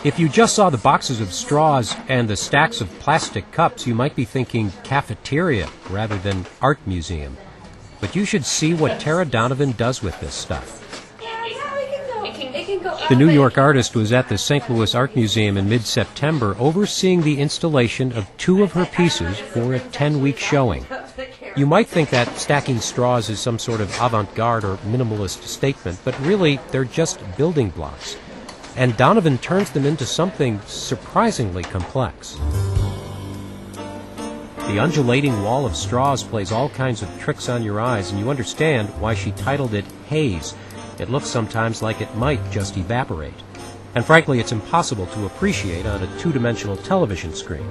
If you just saw the boxes of straws and the stacks of plastic cups, you might be thinking cafeteria rather than art museum. But you should see what Tara Donovan does with this stuff. The New York artist was at the St. Louis Art Museum in mid-September overseeing the installation of 2 of her pieces for a 10-week showing. You might think that stacking straws is some sort of avant-garde or minimalist statement, but really they're just building blocks. And Donovan turns them into something surprisingly complex. The undulating wall of straws plays all kinds of tricks on your eyes, and you understand why she titled it Haze. It looks sometimes like it might just evaporate. And frankly, it's impossible to appreciate on a two-dimensional television screen.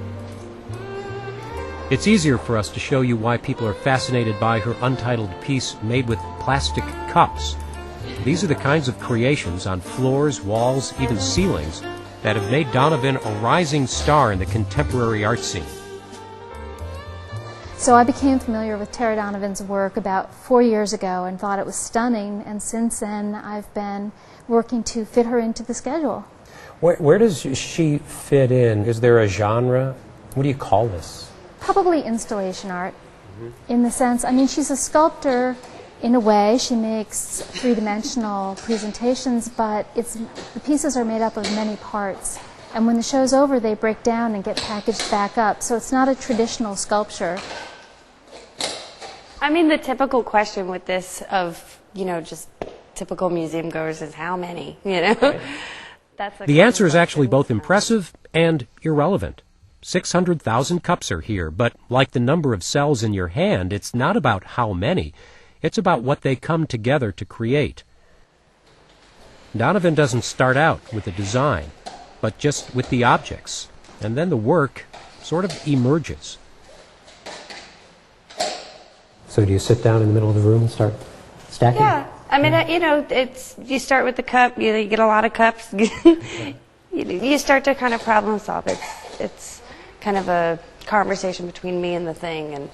It's easier for us to show you why people are fascinated by her untitled piece made with plastic cups. These are the kinds of creations on floors, walls, even ceilings that have made Donovan a rising star in the contemporary art scene. So I became familiar with Tara Donovan's work about 4 years ago and thought it was stunning, and since then I've been working to fit her into the schedule. Where does she fit in? Is there a genre? What do you call this? Probably installation art, in the sense, I mean, she's a sculptor in a way. She makes three-dimensional presentations, but the pieces are made up of many parts. And when the show's over, they break down and get packaged back up. So it's not a traditional sculpture. I mean, the typical question with this of, just typical museum goers is how many, Right. That's the answer is actually both impressive and irrelevant. 600,000 cups are here, but like the number of cells in your hand, it's not about how many. It's about what they come together to create. Donovan doesn't start out with a design, but just with the objects, and then the work sort of emerges. So do you sit down in the middle of the room and start stacking? Yeah, I mean, you start with the cup, you get a lot of cups, you start to kind of problem solve. It's kind of a conversation between me and the thing, and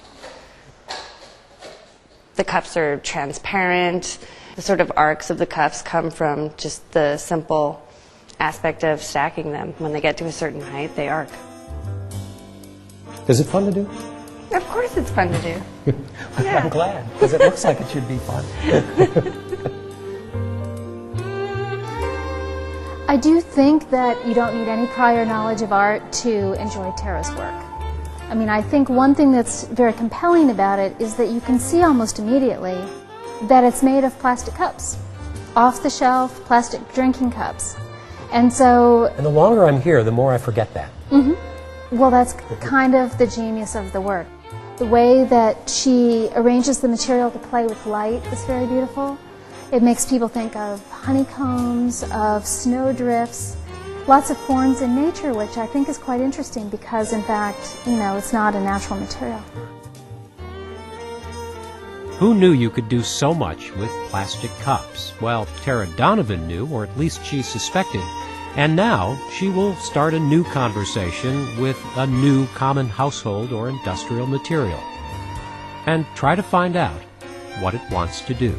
the cups are transparent. The sort of arcs of the cups come from just the simple aspect of stacking them. When they get to a certain height, they arc. Is it fun to do? Of course it's fun to do. Yeah. I'm glad, because it looks like it should be fun. I do think that you don't need any prior knowledge of art to enjoy Tara's work. I mean, I think one thing that's very compelling about it is that you can see almost immediately that it's made of plastic cups, off-the-shelf plastic drinking cups. And so... And the longer I'm here, the more I forget that. Well, that's kind of the genius of the work. The way that she arranges the material to play with light is very beautiful. It makes people think of honeycombs, of snowdrifts, lots of forms in nature, which I think is quite interesting because, in fact, it's not a natural material. Who knew you could do so much with plastic cups? Well, Tara Donovan knew, or at least she suspected. And now she will start a new conversation with a new common household or industrial material and try to find out what it wants to do.